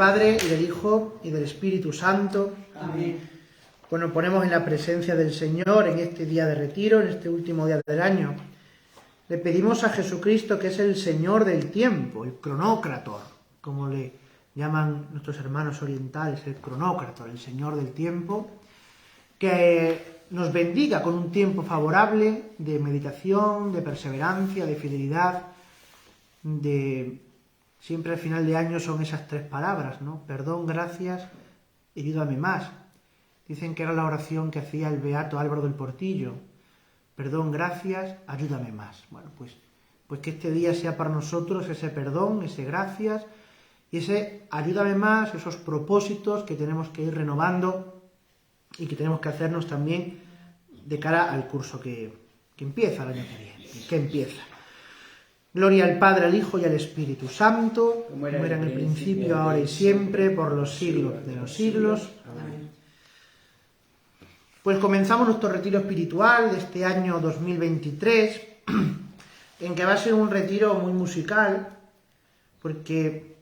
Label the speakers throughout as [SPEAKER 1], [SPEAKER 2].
[SPEAKER 1] Padre, y del Hijo, y del Espíritu Santo.
[SPEAKER 2] Amén.
[SPEAKER 1] Pues nos ponemos en la presencia del Señor en este día de retiro, en este último día del año. Le pedimos a Jesucristo, que es el Señor del tiempo, el cronócrator, como le llaman nuestros hermanos orientales, el cronócrator, el Señor del tiempo, que nos bendiga con un tiempo favorable de meditación, de perseverancia, de fidelidad, siempre al final de año son esas tres palabras, ¿no? Perdón, gracias, ayúdame más. Dicen que era la oración que hacía el beato Álvaro del Portillo. Perdón, gracias, ayúdame más. Bueno, pues que este día sea para nosotros ese perdón, ese gracias y ese ayúdame más, esos propósitos que tenemos que ir renovando y que tenemos que hacernos también de cara al curso que empieza el año que viene, que empieza. Gloria al Padre, al Hijo y al Espíritu Santo, como era en el principio, ahora y siempre, por los siglos de los siglos. Amén. Pues comenzamos nuestro retiro espiritual de este año 2023, en que va a ser un retiro muy musical, porque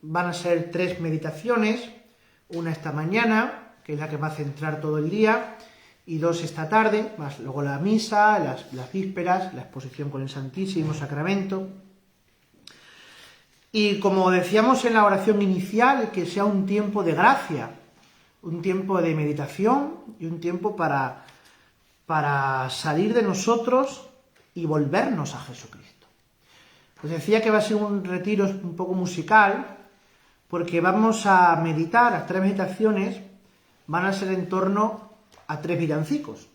[SPEAKER 1] van a ser 3 meditaciones, una esta mañana, que es la que va a centrar todo el día, y 2 esta tarde, más luego la misa, las vísperas, la exposición con el Santísimo Sacramento. Y como decíamos en la oración inicial, que sea un tiempo de gracia, un tiempo de meditación y un tiempo para salir de nosotros y volvernos a Jesucristo. Pues decía que va a ser un retiro un poco musical, porque vamos a meditar, las 3 meditaciones van a ser en torno a 3 villancicos,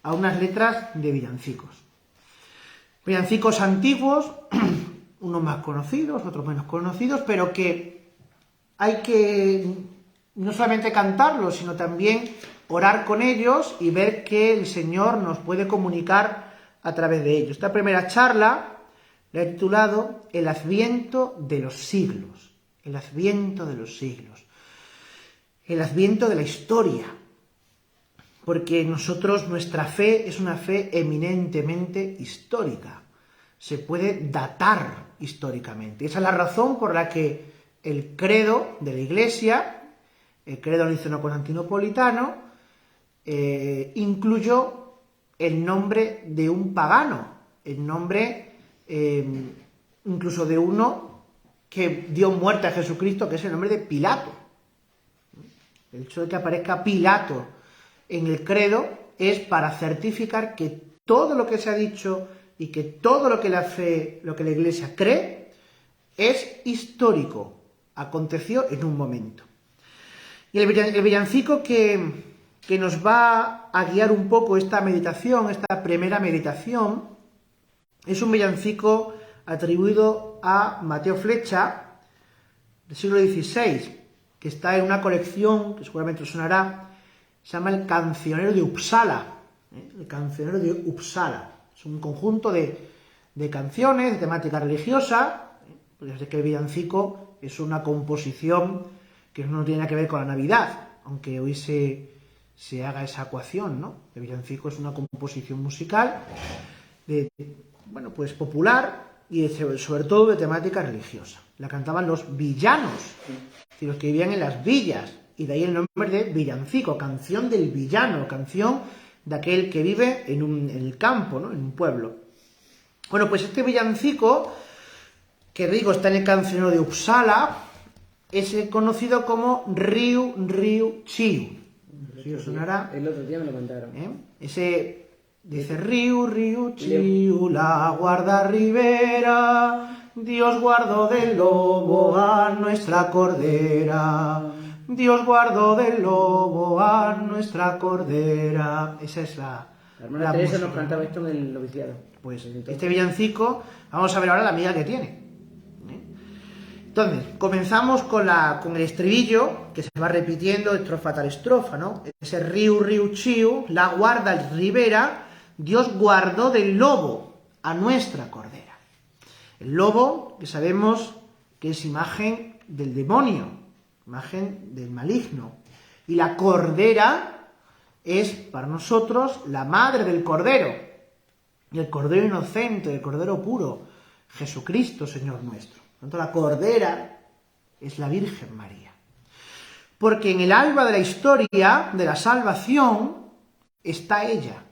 [SPEAKER 1] a unas letras de villancicos. Villancicos antiguos, unos más conocidos, otros menos conocidos, pero que hay que no solamente cantarlos, sino también orar con ellos y ver que el Señor nos puede comunicar a través de ellos. Esta primera charla la he titulado El Adviento de los siglos. El Adviento de los siglos. El Adviento de la historia. Porque nuestra fe es una fe eminentemente histórica. Se puede datar históricamente. Esa es la razón por la que el credo de la Iglesia, el credo niceno-constantinopolitano, incluyó el nombre de un pagano, el nombre incluso de uno que dio muerte a Jesucristo, que es el nombre de Pilato. El hecho de que aparezca Pilato en el credo es para certificar que todo lo que se ha dicho y que todo lo que la fe, lo que la Iglesia cree, es histórico, aconteció en un momento. Y el villancico que nos va a guiar un poco esta meditación, esta primera meditación, es un villancico atribuido a Mateo Flecha, del siglo XVI, que está en una colección que seguramente os sonará, se llama El Cancionero de Uppsala. El Cancionero de Uppsala. Es un conjunto de canciones de temática religiosa, desde que el villancico es una composición que no tiene nada que ver con la Navidad, aunque hoy se haga esa ecuación, ¿no? El villancico es una composición musical pues popular y sobre todo de temática religiosa. La cantaban los villanos, los que vivían en las villas, y de ahí el nombre de villancico, canción del villano, canción de aquel que vive en el campo, ¿no? En un pueblo. Bueno, pues este villancico, que digo, está en el Cancionero de Uppsala, es conocido como Riu Riu Chiu. ¿Sí os sonará?
[SPEAKER 2] El otro día me lo contaron.
[SPEAKER 1] Ese dice Riu Riu Chiu, la guarda ribera, Dios guardó del lobo a nuestra cordera. Dios guardó del lobo a nuestra cordera. Esa es la
[SPEAKER 2] hermana Teresa nos cantaba esto en el noviciado.
[SPEAKER 1] Pues este villancico, vamos a ver ahora la amiga que tiene. Entonces, comenzamos con el estribillo, que se va repitiendo estrofa tras estrofa, ¿no? Ese Riu Riu Chiu, la guarda ribera, Dios guardó del lobo a nuestra cordera. El lobo, que sabemos que es imagen del demonio, imagen del maligno. Y la cordera es para nosotros la madre del cordero, el cordero inocente, el cordero puro, Jesucristo, Señor nuestro. Por tanto, la cordera es la Virgen María. Porque en el alba de la historia de la salvación está ella,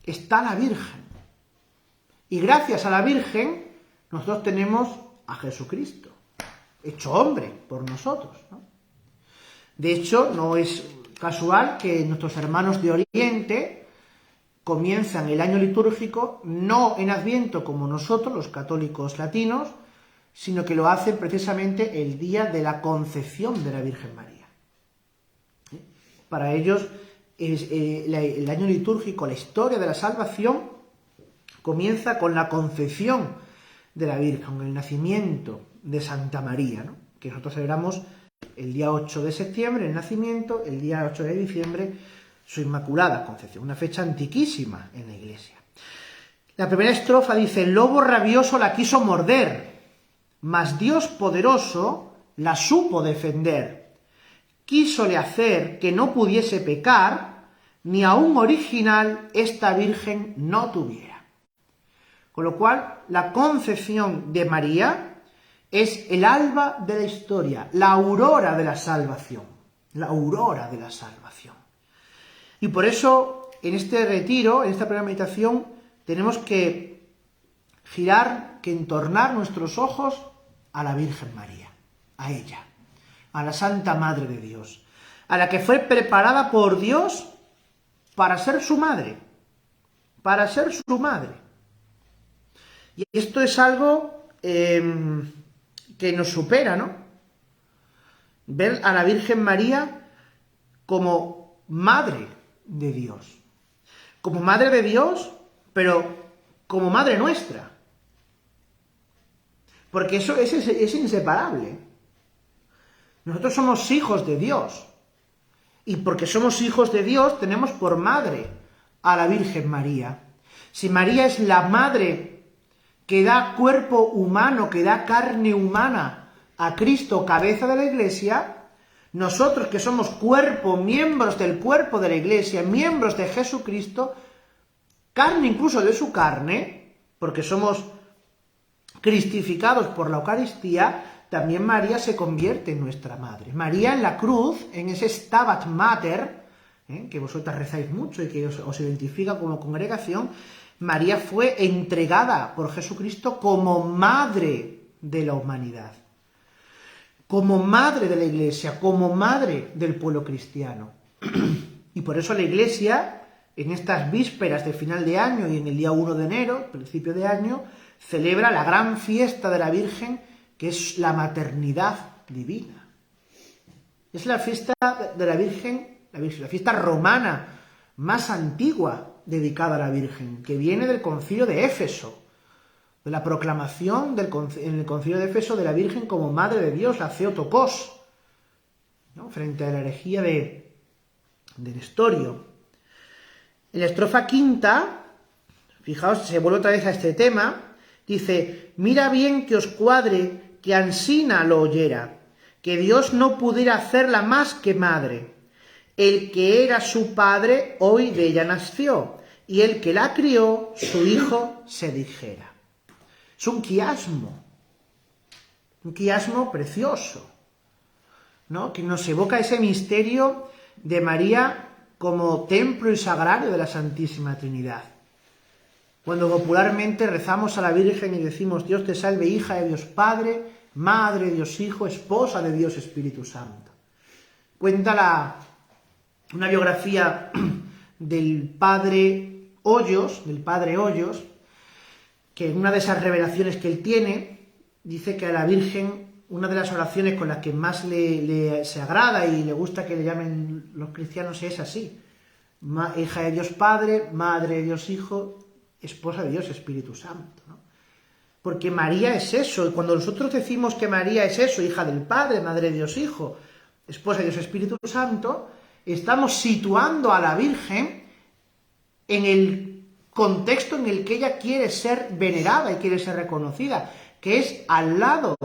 [SPEAKER 1] está la Virgen. Y gracias a la Virgen nosotros tenemos a Jesucristo, hecho hombre por nosotros, ¿no? De hecho, no es casual que nuestros hermanos de Oriente comienzan el año litúrgico no en Adviento como nosotros, los católicos latinos, sino que lo hacen precisamente el día de la concepción de la Virgen María. Para ellos, el año litúrgico, la historia de la salvación, comienza con la concepción de la Virgen, con el nacimiento de Santa María, ¿no? Que nosotros celebramos el día 8 de septiembre, el nacimiento, el día 8 de diciembre, su Inmaculada Concepción, una fecha antiquísima en la Iglesia. La primera estrofa dice: el lobo rabioso la quiso morder, mas Dios poderoso la supo defender. Quísole hacer que no pudiese pecar, ni aun original esta Virgen no tuviera. Con lo cual, la concepción de María es el alba de la historia, la aurora de la salvación, la aurora de la salvación. Y por eso, en este retiro, en esta primera meditación, tenemos que girar, que entornar nuestros ojos a la Virgen María, a ella, a la Santa Madre de Dios, a la que fue preparada por Dios para ser su madre, para ser su madre. Y esto es algo que nos supera, ¿no? Ver a la Virgen María como madre de Dios. Como madre de Dios, pero como madre nuestra. Porque eso es inseparable. Nosotros somos hijos de Dios. Y porque somos hijos de Dios, tenemos por madre a la Virgen María. Si María es la madre que da cuerpo humano, que da carne humana a Cristo, cabeza de la Iglesia, nosotros que somos cuerpo, miembros del cuerpo de la Iglesia, miembros de Jesucristo, carne incluso de su carne, porque somos cristificados por la Eucaristía, también María se convierte en nuestra madre. María en la cruz, en ese Stabat Mater, que vosotras rezáis mucho y que os identifica como congregación, María fue entregada por Jesucristo como madre de la humanidad, como madre de la Iglesia, como madre del pueblo cristiano. Y por eso la Iglesia, en estas vísperas de final de año y en el día 1 de enero, principio de año, celebra la gran fiesta de la Virgen, que es la maternidad divina. Es la fiesta de la Virgen, la fiesta romana más antigua dedicada a la Virgen, que viene del Concilio de Éfeso, de la proclamación en el Concilio de Éfeso de la Virgen como Madre de Dios, la Theotokos, ¿no? Frente a la herejía de Nestorio. En la estrofa quinta, fijaos, se vuelve otra vez a este tema, dice: mira bien que os cuadre que ansina lo oyera, que Dios no pudiera hacerla más que madre. El que era su padre hoy de ella nació, y el que la crió su hijo se dijera. Es un quiasmo precioso, ¿no? Que nos evoca ese misterio de María como templo y sagrario de la Santísima Trinidad. Cuando popularmente rezamos a la Virgen y decimos: Dios te salve, hija de Dios Padre, madre de Dios Hijo, esposa de Dios Espíritu Santo. Cuenta una biografía del padre Hoyos, que en una de esas revelaciones que él tiene, dice que a la Virgen, una de las oraciones con las que más se agrada y le gusta que le llamen los cristianos es así: hija de Dios Padre, madre de Dios Hijo, esposa de Dios Espíritu Santo, ¿no? Porque María es eso, y cuando nosotros decimos que María es eso, hija del Padre, madre de Dios Hijo, esposa de Dios Espíritu Santo, estamos situando a la Virgen en el contexto en el que ella quiere ser venerada y quiere ser reconocida, que es al lado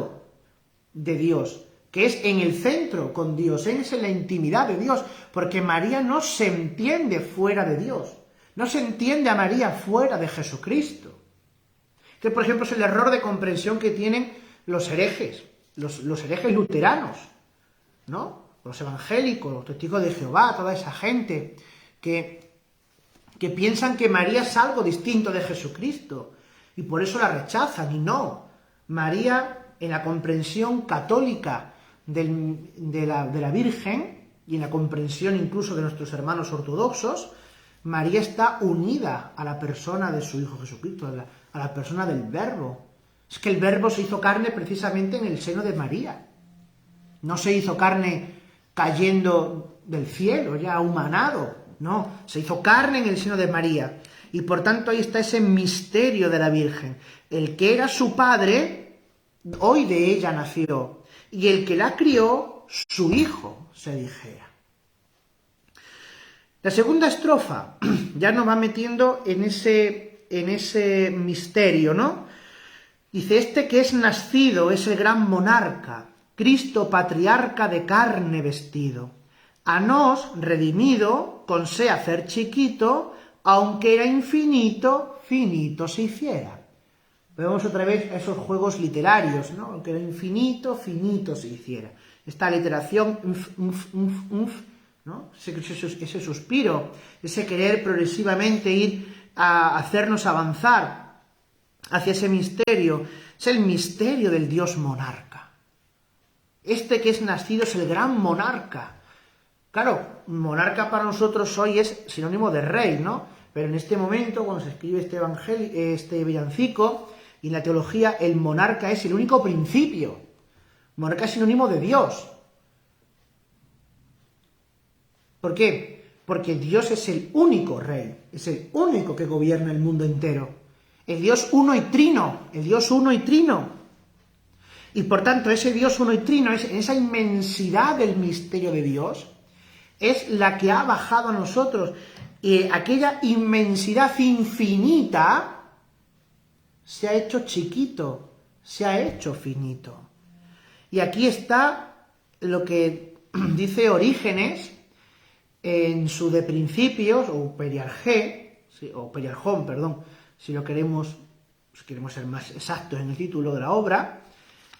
[SPEAKER 1] de Dios, que es en el centro con Dios, es en la intimidad de Dios, porque María no se entiende fuera de Dios, no se entiende a María fuera de Jesucristo. Este, por ejemplo, es el error de comprensión que tienen los herejes los herejes luteranos, ¿no? Los evangélicos, los testigos de Jehová, toda esa gente que piensan que María es algo distinto de Jesucristo y por eso la rechazan. Y no, María, en la comprensión católica de la Virgen y en la comprensión incluso de nuestros hermanos ortodoxos, María está unida a la persona de su Hijo Jesucristo, a la persona del Verbo. Es que el Verbo se hizo carne precisamente en el seno de María. No se hizo carne cayendo del cielo, ya humanado. No, se hizo carne en el seno de María. Y por tanto ahí está ese misterio de la Virgen. El que era su padre, hoy de ella nació. Y el que la crió, su hijo, se dijera. La segunda estrofa ya nos va metiendo en ese misterio, ¿no? Dice, este que es nacido es el gran monarca, Cristo patriarca de carne vestido. A nos, redimido, con se hacer chiquito, aunque era infinito, finito se hiciera. Vemos otra vez esos juegos literarios, ¿no? Aunque era infinito, finito se hiciera. Esta aliteración, ¿no? Ese suspiro, ese querer progresivamente ir a hacernos avanzar hacia ese misterio, es el misterio del Dios monarca. Este que es nacido es el gran monarca. Claro, monarca para nosotros hoy es sinónimo de rey, ¿no? Pero en este momento, cuando se escribe este villancico, y en la teología el monarca es el único principio. Monarca es sinónimo de Dios. ¿Por qué? Porque Dios es el único rey, es el único que gobierna el mundo entero. El Dios uno y trino, el Dios uno y trino. Y por tanto, ese Dios uno y trino, esa inmensidad del misterio de Dios, es la que ha bajado a nosotros. Y aquella inmensidad infinita se ha hecho chiquito, se ha hecho finito. Y aquí está lo que dice Orígenes en su De Principios, o Periargé, o Periarjón, perdón, si queremos ser más exactos en el título de la obra,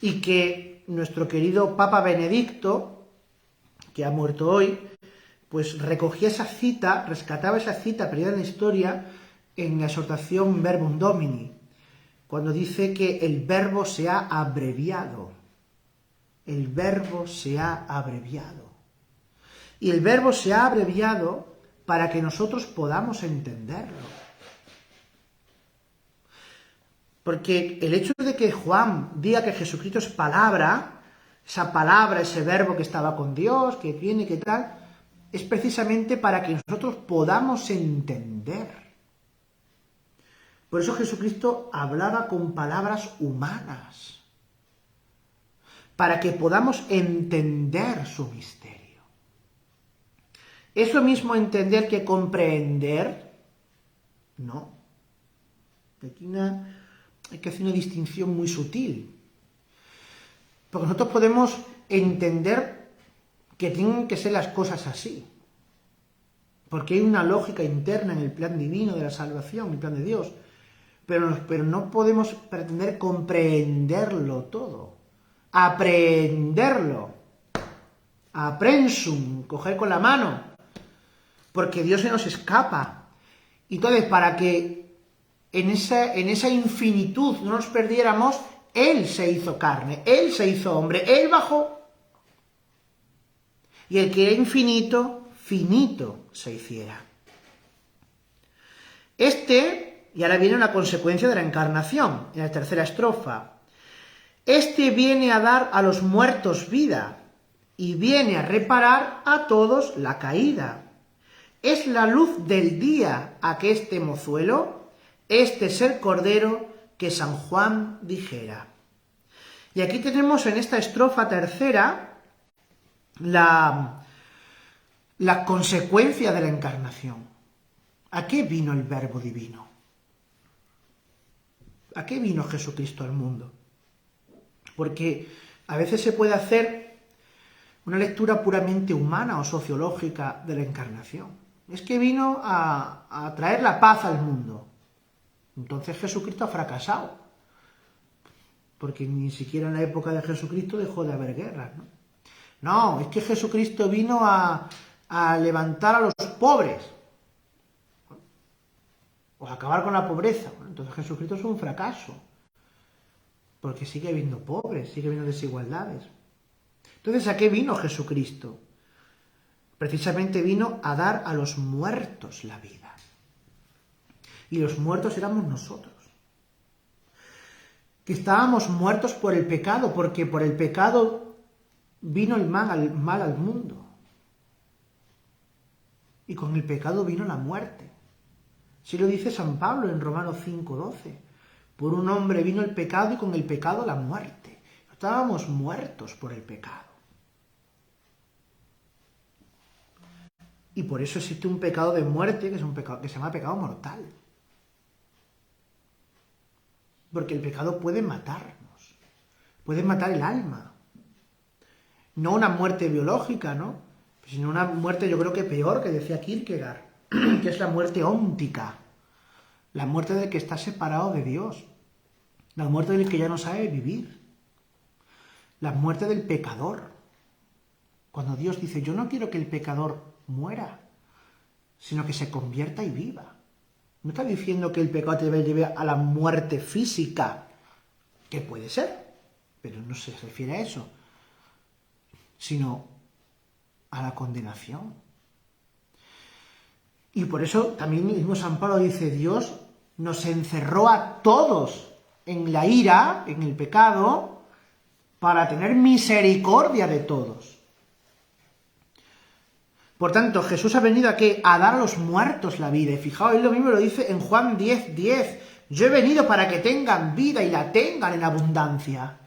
[SPEAKER 1] y que nuestro querido Papa Benedicto, que ha muerto hoy, pues recogía esa cita, rescataba esa cita perdida en la historia en la exhortación Verbum Domini, cuando dice que el verbo se ha abreviado. El verbo se ha abreviado. Y el verbo se ha abreviado para que nosotros podamos entenderlo. Porque el hecho de que Juan diga que Jesucristo es palabra, esa palabra, ese verbo que estaba con Dios, que viene, que tal, es precisamente para que nosotros podamos entender. Por eso Jesucristo hablaba con palabras humanas, para que podamos entender su misterio. ¿Es lo mismo entender que comprender? No. Aquí hay que hacer una distinción muy sutil. Porque nosotros podemos entender que tienen que ser las cosas así. Porque hay una lógica interna en el plan divino de la salvación, el plan de Dios. Pero no podemos pretender comprenderlo todo. Aprenderlo. Aprensum, coger con la mano. Porque Dios se nos escapa. Entonces, para que en esa infinitud no nos perdiéramos, Él se hizo carne, Él se hizo hombre, Él bajó. Y el que era infinito, finito se hiciera. Y ahora viene una consecuencia de la encarnación, en la tercera estrofa. Este viene a dar a los muertos vida, y viene a reparar a todos la caída. Es la luz del día aqueste mozuelo, este es el cordero que San Juan dijera. Y aquí tenemos en esta estrofa tercera la consecuencia de la encarnación. ¿A qué vino el Verbo divino? ¿A qué vino Jesucristo al mundo? Porque a veces se puede hacer una lectura puramente humana o sociológica de la encarnación. Es que vino a traer la paz al mundo. Entonces Jesucristo ha fracasado. porque ni siquiera en la época de Jesucristo dejó de haber guerras, ¿no? No, es que Jesucristo vino a levantar a los pobres, o a acabar con la pobreza. Bueno, entonces Jesucristo es un fracaso, porque sigue habiendo pobres, sigue habiendo desigualdades. Entonces, ¿a qué vino Jesucristo? Precisamente vino a dar a los muertos la vida. Y los muertos éramos nosotros, que estábamos muertos por el pecado, porque por el pecado vino el mal al mundo. Y con el pecado vino la muerte. Así lo dice San Pablo en Romanos 5:12. Por un hombre vino el pecado y con el pecado la muerte. Estábamos muertos por el pecado. Y por eso existe un pecado de muerte que es un pecado que se llama pecado mortal. Porque el pecado puede matarnos, puede matar el alma. No una muerte biológica, ¿no? Sino una muerte, yo creo que peor, que decía Kierkegaard, que es la muerte óntica. La muerte del que está separado de Dios. La muerte del que ya no sabe vivir. La muerte del pecador. Cuando Dios dice, yo no quiero que el pecador muera, sino que se convierta y viva. No está diciendo que el pecado te lleve a la muerte física, que puede ser, pero no se refiere a eso, sino a la condenación. Y por eso también el mismo San Pablo dice, Dios nos encerró a todos en la ira, en el pecado, para tener misericordia de todos. Por tanto, Jesús ha venido ¿a dar a los muertos la vida. Y fijaos, él lo mismo lo dice en Juan 10:10. Yo he venido para que tengan vida y la tengan en abundancia.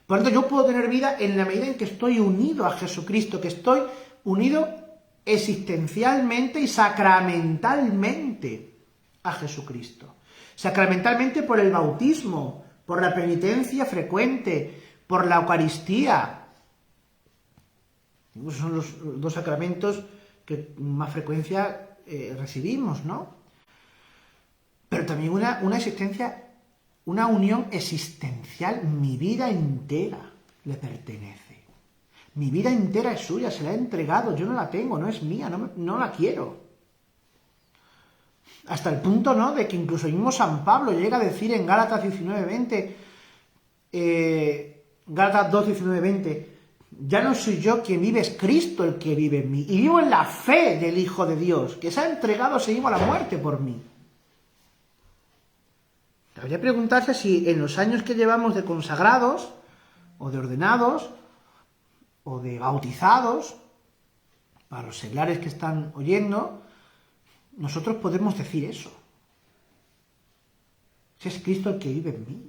[SPEAKER 1] Por tanto, yo puedo tener vida en la medida en que estoy unido a Jesucristo, que estoy unido existencialmente y sacramentalmente a Jesucristo. Sacramentalmente por el bautismo, por la penitencia frecuente, por la Eucaristía. Son los dos sacramentos que más frecuencia recibimos, ¿no? Pero también una existencia, una unión existencial. Mi vida entera le pertenece. Mi vida entera es suya, se la he entregado, yo no la tengo, no es mía, no la quiero. Hasta el punto, ¿no?, de que incluso el mismo San Pablo llega a decir en Gálatas 19:20, Gálatas 2:19-20, ya no soy yo quien vive, es Cristo el que vive en mí. Y vivo en la fe del Hijo de Dios, que se ha entregado a sí mismo a la muerte por mí. Habría que preguntarse si en los años que llevamos de consagrados, o de ordenados, o de bautizados, para los seglares que están oyendo, nosotros podemos decir eso. Si es Cristo el que vive en mí.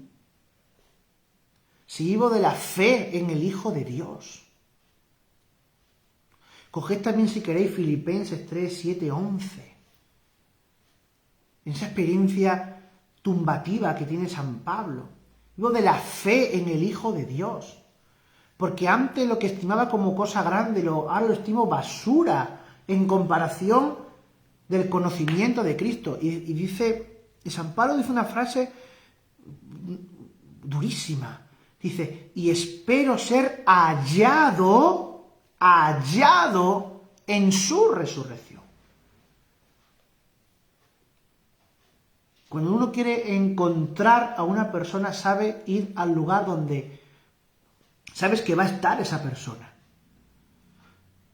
[SPEAKER 1] Si vivo de la fe en el Hijo de Dios. Coged también, si queréis, Filipenses 3:7-11. En esa experiencia tumbativa que tiene San Pablo. Vivo de la fe en el Hijo de Dios. Porque antes lo que estimaba como cosa grande, ahora lo estimo basura en comparación del conocimiento de Cristo. Y San Pablo dice una frase durísima. Dice, y espero ser hallado en su resurrección. Cuando uno quiere encontrar a una persona, sabe ir al lugar donde sabes que va a estar esa persona.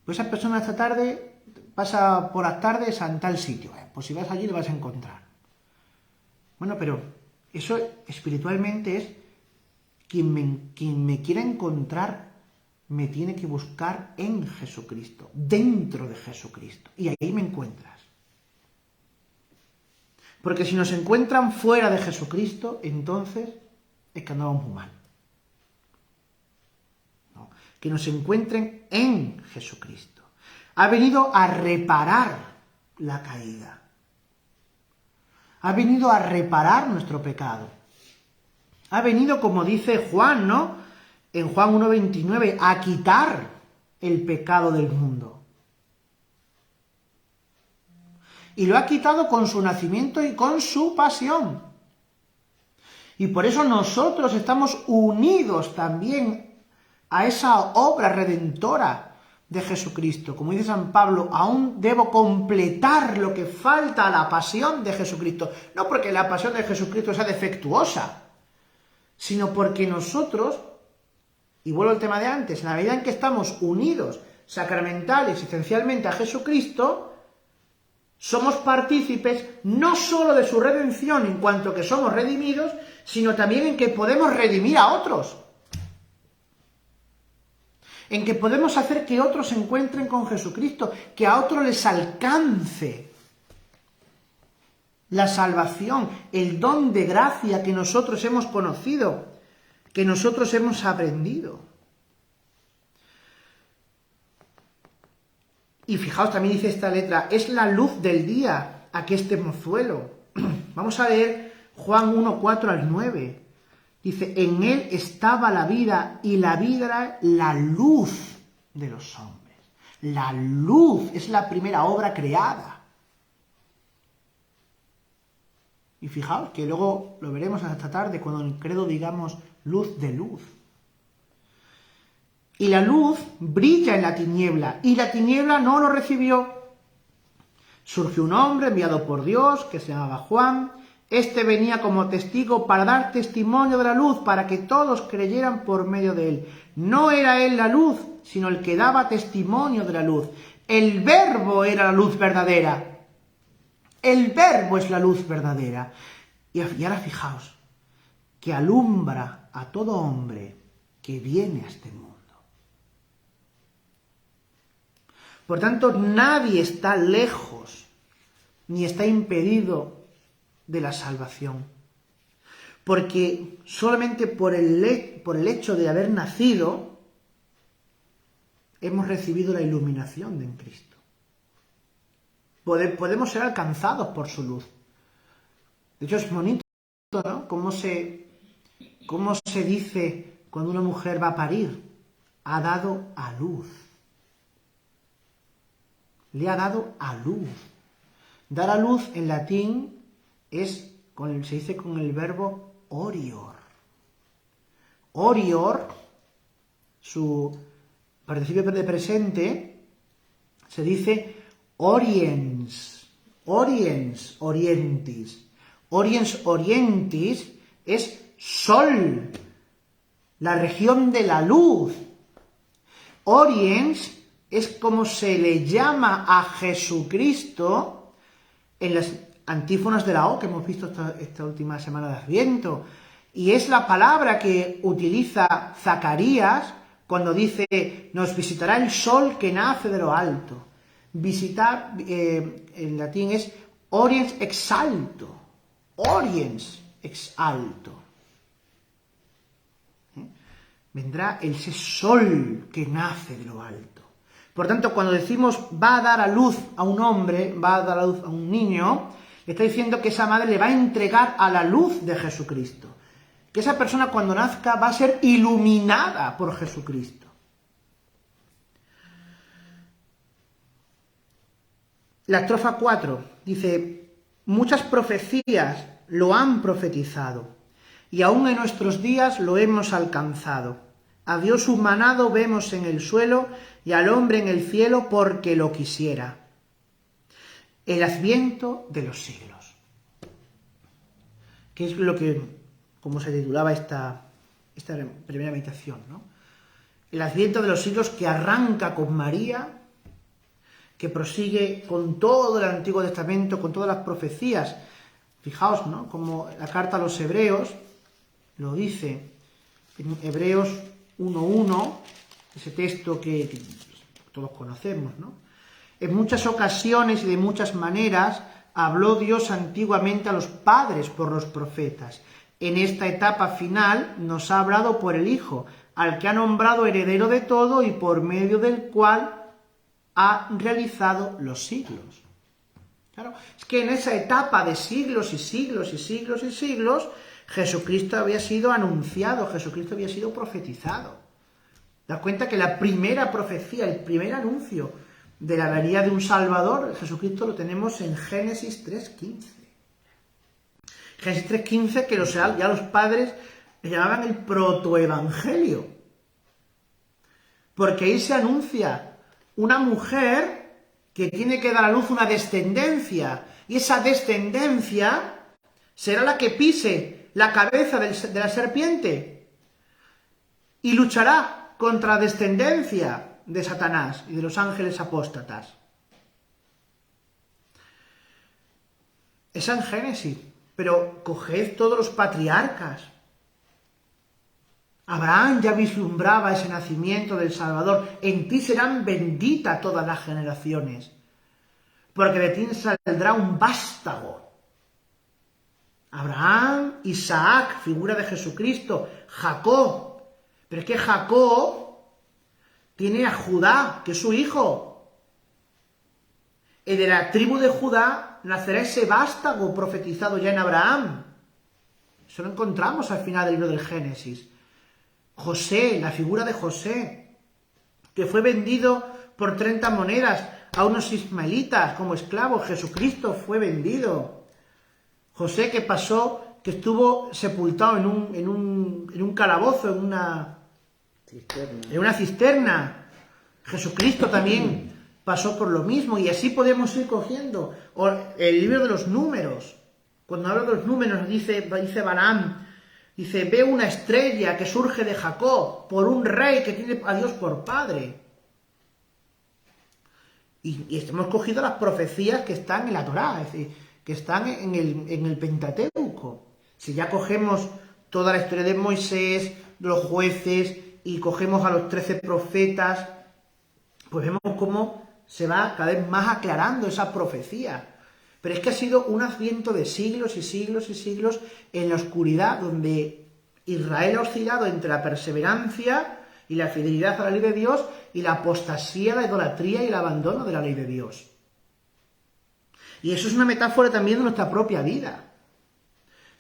[SPEAKER 1] Pues esa persona esta tarde pasa por las tardes en tal sitio. Pues si vas allí le vas a encontrar. Bueno, pero eso espiritualmente es quien me quiera encontrar me tiene que buscar en Jesucristo, dentro de Jesucristo. Y ahí me encuentras. Porque si nos encuentran fuera de Jesucristo, entonces es que andamos muy mal. ¿No? Que nos encuentren en Jesucristo. Ha venido a reparar la caída. Ha venido a reparar nuestro pecado. Ha venido, como dice Juan, ¿no?, en Juan 1:29, a quitar el pecado del mundo. Y lo ha quitado con su nacimiento y con su pasión. Y por eso nosotros estamos unidos también a esa obra redentora de Jesucristo. Como dice San Pablo, aún debo completar lo que falta a la pasión de Jesucristo. No porque la pasión de Jesucristo sea defectuosa, sino porque nosotros, y vuelvo al tema de antes, en la medida en que estamos unidos sacramental y existencialmente a Jesucristo, somos partícipes no solo de su redención en cuanto que somos redimidos, sino también en que podemos redimir a otros. En que podemos hacer que otros se encuentren con Jesucristo, que a otros les alcance la salvación, el don de gracia que nosotros hemos conocido, que nosotros hemos aprendido. Y fijaos, también dice esta letra, es la luz del día a que este mozuelo. Vamos a leer Juan 1, 4 al 9. Dice, en él estaba la vida y la vida era la luz de los hombres. La luz es la primera obra creada. Y fijaos que luego lo veremos esta tarde cuando en el credo digamos luz de luz. Y la luz brilla en la tiniebla, y la tiniebla no lo recibió. Surgió un hombre enviado por Dios, que se llamaba Juan. Este venía como testigo para dar testimonio de la luz, para que todos creyeran por medio de él. No era él la luz, sino el que daba testimonio de la luz. El Verbo era la luz verdadera. El Verbo es la luz verdadera. Y ahora fijaos, que alumbra a todo hombre que viene a este mundo. Por tanto, nadie está lejos, ni está impedido de la salvación. Porque solamente por el hecho de haber nacido, hemos recibido la iluminación de Cristo. Podemos ser alcanzados por su luz. De hecho, es bonito, ¿no? Cómo se dice cuando una mujer va a parir. Ha dado a luz. Le ha dado a luz. Dar a luz en latín se dice con el verbo orior. Orior, su participio de presente, se dice oriens. Oriens, orientis. Oriens, orientis es sol, la región de la luz. Oriens es como se le llama a Jesucristo en las antífonas de la O que hemos visto esta última semana de Adviento. Y es la palabra que utiliza Zacarías cuando dice, nos visitará el sol que nace de lo alto. Visitar, en latín es oriens ex alto. Oriens ex alto. Vendrá ese sol que nace de lo alto. Por tanto, cuando decimos va a dar a luz a un hombre, va a dar a luz a un niño, le está diciendo que esa madre le va a entregar a la luz de Jesucristo. Que esa persona cuando nazca va a ser iluminada por Jesucristo. La estrofa 4 dice, muchas profecías lo han profetizado, y aún en nuestros días lo hemos alcanzado. A Dios humanado vemos en el suelo y al hombre en el cielo porque lo quisiera. El adviento de los siglos. Que es lo que, como se titulaba esta primera meditación, ¿no? El adviento de los siglos que arranca con María, que prosigue con todo el Antiguo Testamento, con todas las profecías. Fijaos, ¿no? Como la carta a los Hebreos lo dice en Hebreos 1.1, ese texto que todos conocemos, ¿no? En muchas ocasiones y de muchas maneras habló Dios antiguamente a los padres por los profetas. En esta etapa final nos ha hablado por el Hijo, al que ha nombrado heredero de todo y por medio del cual ha realizado los siglos. Claro, es que en esa etapa de siglos y siglos y siglos y siglos, Jesucristo había sido anunciado, Jesucristo había sido profetizado. Das cuenta que la primera profecía, el primer anuncio de la venida de un Salvador, Jesucristo lo tenemos en Génesis 3.15. Génesis 3:15, que ya los padres le llamaban el protoevangelio. Porque ahí se anuncia una mujer que tiene que dar a luz una descendencia, y esa descendencia será la que pise la cabeza de la serpiente y luchará contra la descendencia de Satanás y de los ángeles apóstatas. Es en Génesis, pero coged todos los patriarcas. Abraham ya vislumbraba ese nacimiento del Salvador. En ti serán benditas todas las generaciones, porque de ti saldrá un vástago. Abraham, Isaac, figura de Jesucristo, Jacob. Pero es que Jacob tiene a Judá, que es su hijo. Y de la tribu de Judá nacerá ese vástago profetizado ya en Abraham. Eso lo encontramos al final del libro del Génesis. José, la figura de José, que fue vendido por 30 monedas a unos ismaelitas como esclavo. Jesucristo fue vendido. José que estuvo sepultado en un calabozo, en una cisterna. Jesucristo también pasó por lo mismo, y así podemos ir cogiendo. O el libro de los números, cuando habla de los números, dice Balaam, dice, ve una estrella que surge de Jacob por un rey que tiene a Dios por padre. Y hemos cogido las profecías que están en la Torá, es decir, que están en el Pentateuco. Si ya cogemos toda la historia de Moisés, de los jueces, y cogemos a los 13 profetas, pues vemos cómo se va cada vez más aclarando esa profecía. Pero es que ha sido un adviento de siglos y siglos y siglos en la oscuridad, donde Israel ha oscilado entre la perseverancia y la fidelidad a la ley de Dios y la apostasía, la idolatría y el abandono de la ley de Dios. Y eso es una metáfora también de nuestra propia vida.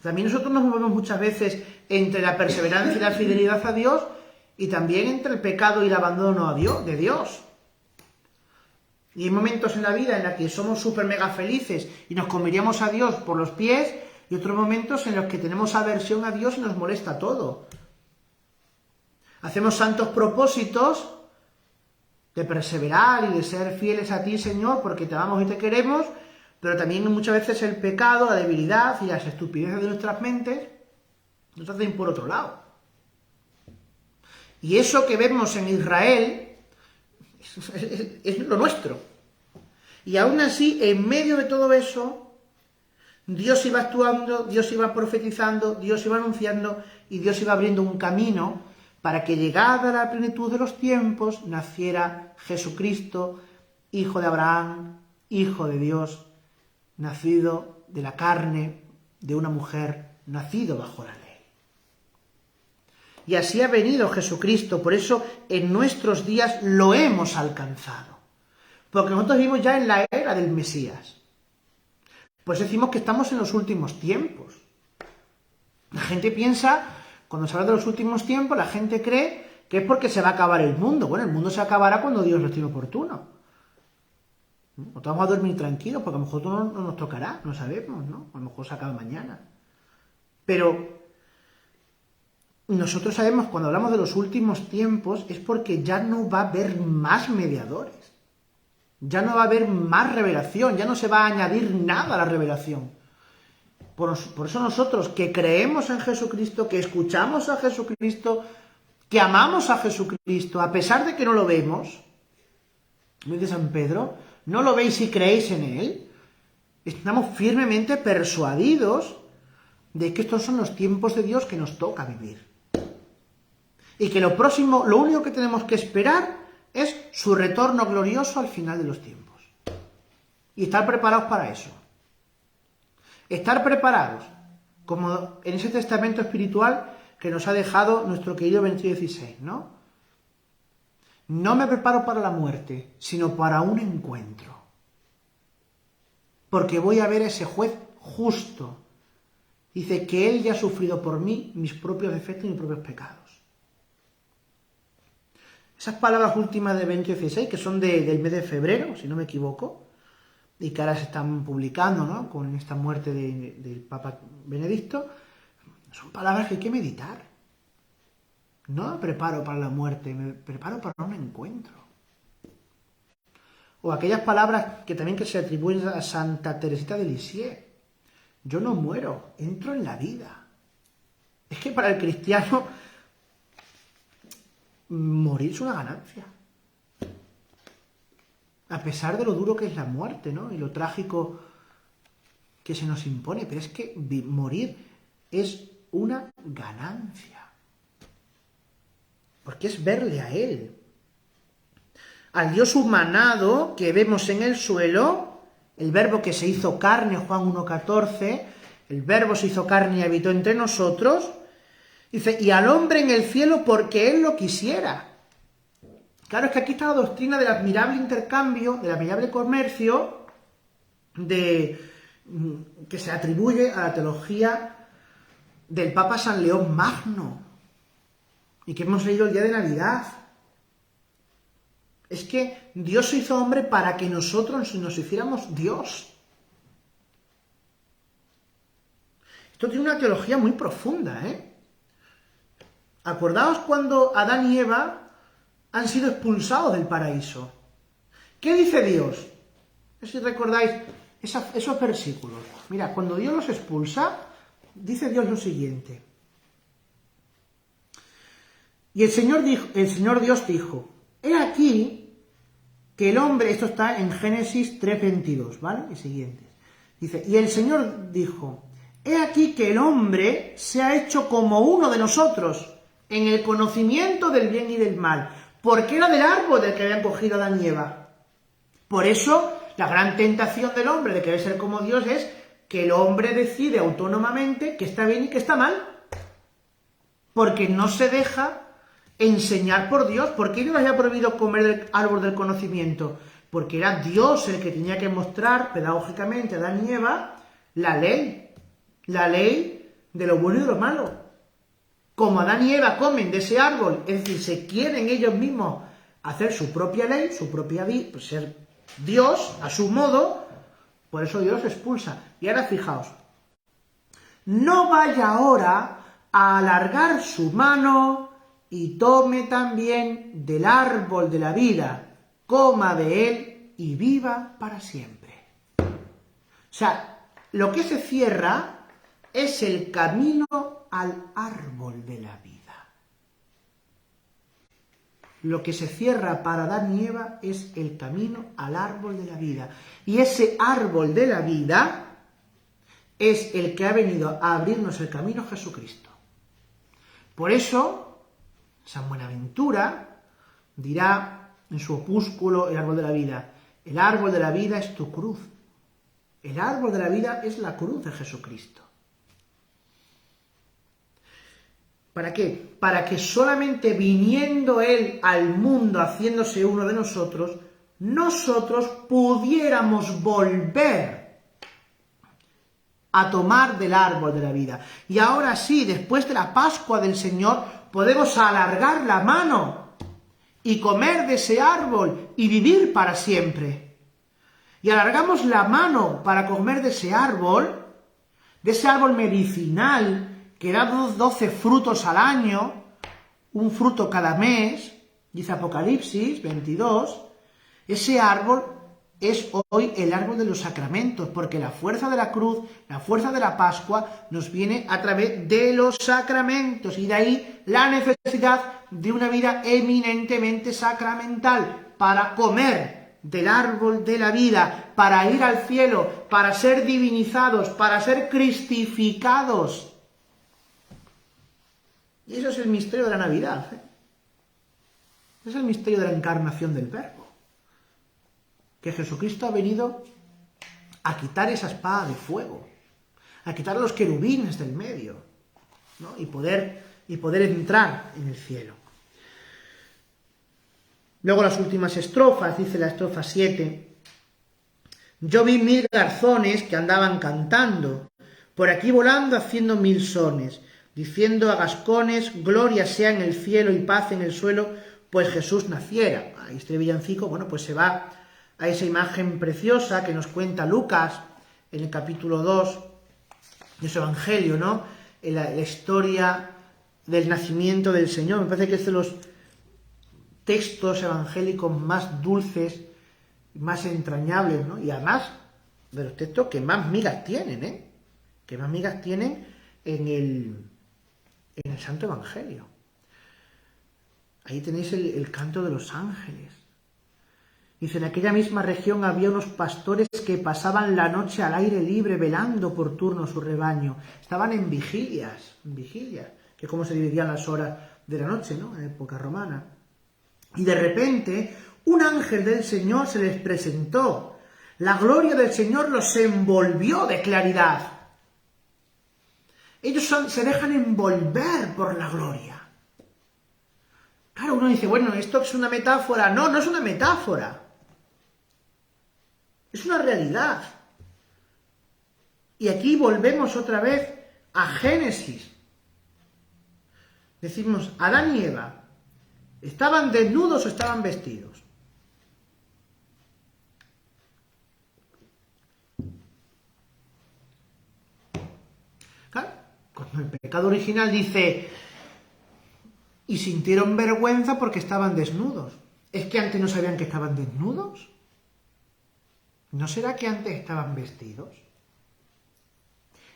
[SPEAKER 1] También nosotros nos movemos muchas veces entre la perseverancia y la fidelidad a Dios, y también entre el pecado y el abandono de Dios. Y hay momentos en la vida en los que somos súper mega felices y nos comeríamos a Dios por los pies, y otros momentos en los que tenemos aversión a Dios y nos molesta todo. Hacemos santos propósitos de perseverar y de ser fieles a ti, Señor, porque te amamos y te queremos, pero también muchas veces el pecado, la debilidad y las estupideces de nuestras mentes nos hacen por otro lado. Y eso que vemos en Israel es lo nuestro. Y aún así, en medio de todo eso, Dios iba actuando, Dios iba profetizando, Dios iba anunciando, y Dios iba abriendo un camino para que, llegada la plenitud de los tiempos, naciera Jesucristo, hijo de Abraham, hijo de Dios, nacido de la carne de una mujer, nacido bajo la ley. Y así ha venido Jesucristo, por eso en nuestros días lo hemos alcanzado. Porque nosotros vivimos ya en la era del Mesías. Pues decimos que estamos en los últimos tiempos. La gente piensa, cuando se habla de los últimos tiempos, la gente cree que es porque se va a acabar el mundo. Bueno, el mundo se acabará cuando Dios lo estime oportuno. Nosotros vamos a dormir tranquilos, porque a lo mejor no nos tocará, no sabemos, ¿no? A lo mejor se acaba mañana. Pero nosotros sabemos, cuando hablamos de los últimos tiempos, es porque ya no va a haber más mediadores. Ya no va a haber más revelación, ya no se va a añadir nada a la revelación. Por eso nosotros, que creemos en Jesucristo, que escuchamos a Jesucristo, que amamos a Jesucristo, a pesar de que no lo vemos, como dice San Pedro, no lo veis y creéis en Él, estamos firmemente persuadidos de que estos son los tiempos de Dios que nos toca vivir. Y que lo único que tenemos que esperar es su retorno glorioso al final de los tiempos. Y estar preparados para eso. Estar preparados, como en ese testamento espiritual que nos ha dejado nuestro querido Benedicto XVI, ¿no? No me preparo para la muerte, sino para un encuentro. Porque voy a ver a ese juez justo. Dice que Él ya ha sufrido por mí mis propios defectos y mis propios pecados. Esas palabras últimas de Benedicto XVI, que son del mes de febrero, si no me equivoco, y que ahora se están publicando, ¿no?, con esta muerte del Papa Benedicto, son palabras que hay que meditar. No me preparo para la muerte, me preparo para un encuentro. O aquellas palabras que se atribuyen a Santa Teresita de Lisieux. Yo no muero, entro en la vida. Es que para el cristiano morir es una ganancia. A pesar de lo duro que es la muerte, ¿no?, y lo trágico que se nos impone, pero es que morir es una ganancia. Porque es verle a Él. Al Dios humanado que vemos en el suelo, el Verbo que se hizo carne, Juan 1,14, el Verbo se hizo carne y habitó entre nosotros, dice, y al hombre en el cielo porque Él lo quisiera. Claro, es que aquí está la doctrina del admirable intercambio, del admirable comercio, que se atribuye a la teología del Papa San León Magno, y que hemos leído el día de Navidad. Es que Dios se hizo hombre para que nosotros nos hiciéramos Dios. Esto tiene una teología muy profunda, ¿eh? Acordaos cuando Adán y Eva han sido expulsados del paraíso. ¿Qué dice Dios? Si recordáis esos versículos. Mira, cuando Dios los expulsa, dice Dios lo siguiente. Y el Señor Dios dijo, he aquí que el hombre, esto está en Génesis 3:22, ¿vale? Y siguientes. Dice, y el Señor dijo, he aquí que el hombre se ha hecho como uno de nosotros en el conocimiento del bien y del mal, porque era del árbol del que habían cogido Adán y Eva. Por eso, la gran tentación del hombre de querer ser como Dios es que el hombre decide autónomamente que está bien y que está mal, porque no se deja enseñar por Dios. ¿Por qué Dios les había prohibido comer del árbol del conocimiento? Porque era Dios el que tenía que mostrar pedagógicamente a Adán y Eva la ley de lo bueno y de lo malo. Como Adán y Eva comen de ese árbol, es decir, se quieren ellos mismos hacer su propia ley, su propia vida, pues ser Dios a su modo, por eso Dios los expulsa. Y ahora fijaos, no vaya ahora a alargar su mano y tome también del árbol de la vida, coma de él y viva para siempre. O sea, lo que se cierra es el camino al árbol de la vida. Lo que se cierra para Adán y Eva es el camino al árbol de la vida. Y ese árbol de la vida es el que ha venido a abrirnos el camino a Jesucristo. Por eso, San Buenaventura dirá en su opúsculo El árbol de la vida, el árbol de la vida es tu cruz. El árbol de la vida es la cruz de Jesucristo. ¿Para qué? Para que solamente viniendo Él al mundo, haciéndose uno de nosotros pudiéramos volver a tomar del árbol de la vida. Y ahora sí, después de la Pascua del Señor, podemos alargar la mano y comer de ese árbol y vivir para siempre. Y alargamos la mano para comer de ese árbol medicinal, que da 12 frutos al año, un fruto cada mes, dice Apocalipsis 22, ese árbol es hoy el árbol de los sacramentos, porque la fuerza de la cruz, la fuerza de la Pascua, nos viene a través de los sacramentos, y de ahí la necesidad de una vida eminentemente sacramental, para comer del árbol de la vida, para ir al cielo, para ser divinizados, para ser cristificados. Y eso es el misterio de la Navidad. Es el misterio de la encarnación del Verbo. Que Jesucristo ha venido a quitar esa espada de fuego, a quitar los querubines del medio, ¿no? y poder entrar en el cielo. Luego las últimas estrofas, dice la estrofa 7. Yo vi 1000 garzones que andaban cantando, por aquí volando haciendo 1000 sones, diciendo a gascones, gloria sea en el cielo y paz en el suelo, pues Jesús naciera. Ahí este villancico, bueno, pues se va a esa imagen preciosa que nos cuenta Lucas en el capítulo 2 de su Evangelio, ¿no? La historia del nacimiento del Señor. Me parece que es de los textos evangélicos más dulces, más entrañables, ¿no? Y además de los textos que más migas tienen, que más migas tienen en el Santo Evangelio. Ahí tenéis el canto de los ángeles. Dice, en aquella misma región había unos pastores que pasaban la noche al aire libre velando por turno su rebaño. Estaban en vigilias, que es como se dividían las horas de la noche, ¿no? En época romana. Y de repente, un ángel del Señor se les presentó. La gloria del Señor los envolvió de claridad. Ellos se dejan envolver por la gloria. Claro, uno dice, bueno, esto es una metáfora. No, no es una metáfora. Es una realidad. Y aquí volvemos otra vez a Génesis. Decimos, Adán y Eva, ¿estaban desnudos o estaban vestidos? Claro, cuando el pecado original dice, y sintieron vergüenza porque estaban desnudos. ¿Es que antes no sabían que estaban desnudos? ¿No será que antes estaban vestidos?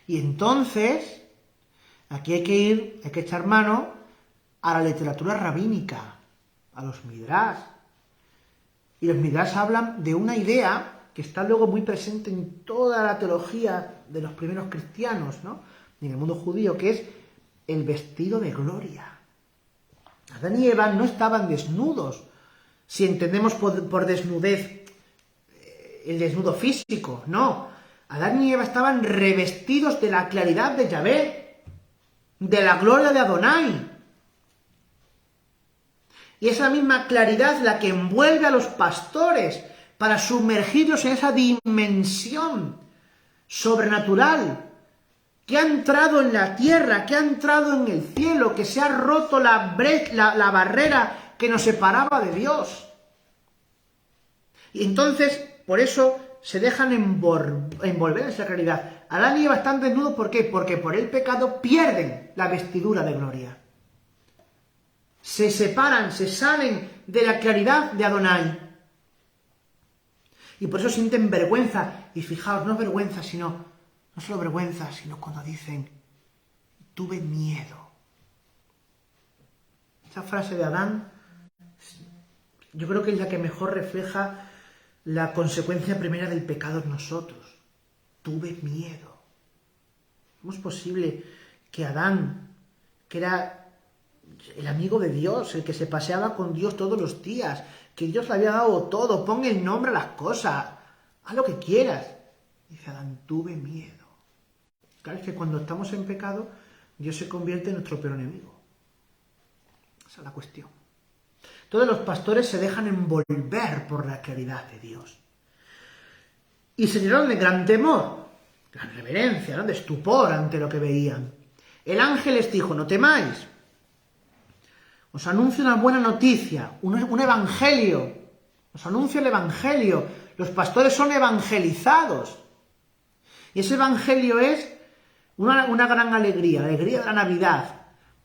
[SPEAKER 1] Y entonces, aquí hay que echar mano a la literatura rabínica, a los midrash. Y los midrash hablan de una idea que está luego muy presente en toda la teología de los primeros cristianos, ¿no? Y en el mundo judío, que es el vestido de gloria. Adán y Eva no estaban desnudos, si entendemos por desnudez el desnudo físico, no. Adán y Eva estaban revestidos de la claridad de Yahvé, de la gloria de Adonai. Y esa misma claridad la que envuelve a los pastores para sumergirlos en esa dimensión sobrenatural que ha entrado en la tierra, que ha entrado en el cielo, que se ha roto la barrera que nos separaba de Dios. Y entonces, por eso se dejan envolver en esa realidad. Adán y Eva están desnudos, ¿por qué? Porque por el pecado pierden la vestidura de gloria. Se separan, se salen de la claridad de Adonai. Y por eso sienten vergüenza. Y fijaos, no vergüenza, sino, no solo vergüenza, sino cuando dicen, tuve miedo. Esa frase de Adán, yo creo que es la que mejor refleja la consecuencia primera del pecado en nosotros. Tuve miedo. ¿Cómo es posible que Adán, que era el amigo de Dios, el que se paseaba con Dios todos los días, que Dios le había dado todo, pon el nombre a las cosas, haz lo que quieras? Dice Adán, tuve miedo. Claro, es que cuando estamos en pecado, Dios se convierte en nuestro peor enemigo. Esa es la cuestión. Todos los pastores se dejan envolver por la claridad de Dios. Y se llenaron de gran temor, gran reverencia, ¿no? De estupor ante lo que veían. El ángel les dijo, no temáis. Os anuncio una buena noticia, un evangelio. Os anuncio el evangelio. Los pastores son evangelizados. Y ese evangelio es una gran alegría, la alegría de la Navidad.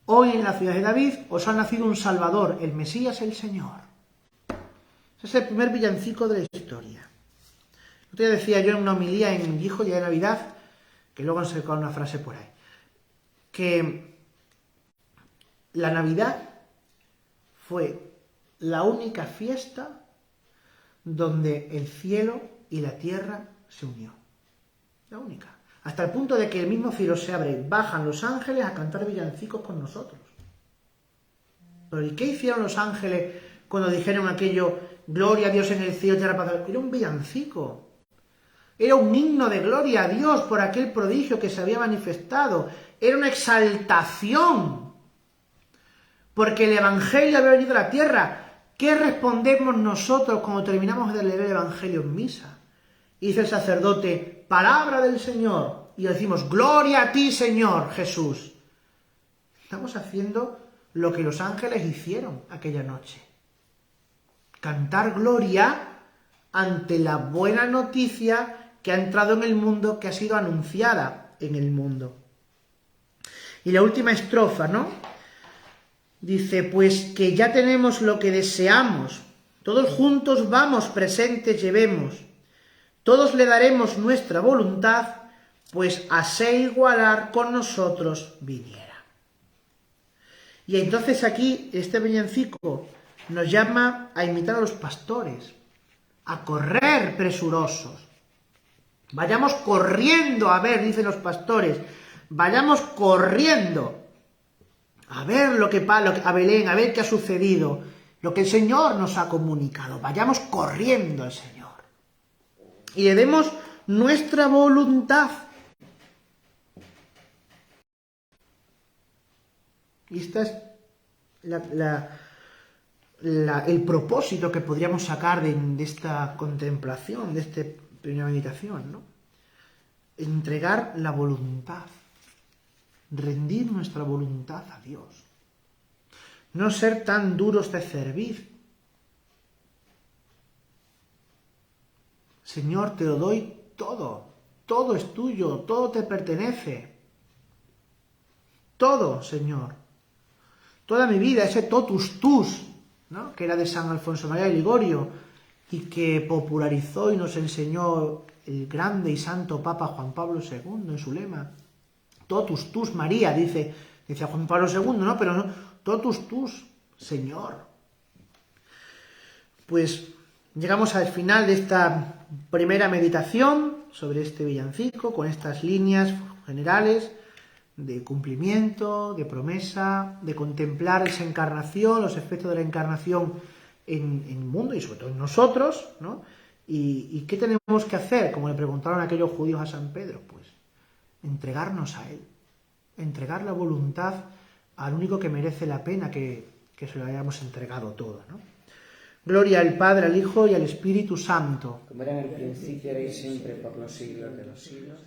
[SPEAKER 1] Hoy en la ciudad de David os ha nacido un Salvador, el Mesías, el Señor. Ese es el primer villancico de la historia. Otro día decía yo en una homilía en Hijo ya de Navidad, que luego han sacado una frase por ahí, que la Navidad fue la única fiesta donde el cielo y la tierra se unió. La única. Hasta el punto de que el mismo cielo se abre, bajan los ángeles a cantar villancicos con nosotros. Pero ¿y qué hicieron los ángeles cuando dijeron aquello, gloria a Dios en el cielo, tierra paz? Era un villancico. Era un himno de gloria a Dios por aquel prodigio que se había manifestado. Era una exaltación. Porque el evangelio había venido a la tierra. ¿Qué respondemos nosotros cuando terminamos de leer el evangelio en misa? Y dice el sacerdote, palabra del Señor. Y decimos, gloria a ti, Señor Jesús. Estamos haciendo lo que los ángeles hicieron aquella noche. Cantar gloria ante la buena noticia que ha entrado en el mundo, que ha sido anunciada en el mundo. Y la última estrofa, ¿no? Dice, pues que ya tenemos lo que deseamos, todos juntos vamos presentes llevemos, todos le daremos nuestra voluntad, pues a se igualar con nosotros viniera. Y entonces aquí este villancico nos llama a imitar a los pastores, a correr presurosos. Vayamos corriendo a ver, dicen los pastores, vayamos corriendo a ver a Belén, a ver qué ha sucedido, lo que el Señor nos ha comunicado. Vayamos corriendo al Señor. Y le demos nuestra voluntad. Y esta es el propósito que podríamos sacar de esta contemplación, de esta primera meditación, ¿no? Entregar la voluntad, rendir nuestra voluntad a Dios, no ser tan duros de servir. Señor, te lo doy todo, todo es tuyo, todo te pertenece, todo, Señor, toda mi vida, ese totus tus, ¿no? Que era de San Alfonso María de Ligorio y que popularizó y nos enseñó el grande y santo Papa Juan Pablo II en su lema. Totus tus, María, dice Juan Pablo II, ¿no? Pero no, totus tus, Señor. Pues llegamos al final de esta primera meditación sobre este villancico, con estas líneas generales de cumplimiento, de promesa, de contemplar esa encarnación, los efectos de la encarnación en el mundo y sobre todo en nosotros, ¿no? ¿Y qué tenemos que hacer? Como le preguntaron aquellos judíos a San Pedro, pues entregarnos a Él, entregar la voluntad al único que merece la pena que se lo hayamos entregado todo, ¿no? Gloria al Padre, al Hijo y al Espíritu Santo.
[SPEAKER 2] Como era en el principio, ahora y siempre, por los siglos de los siglos.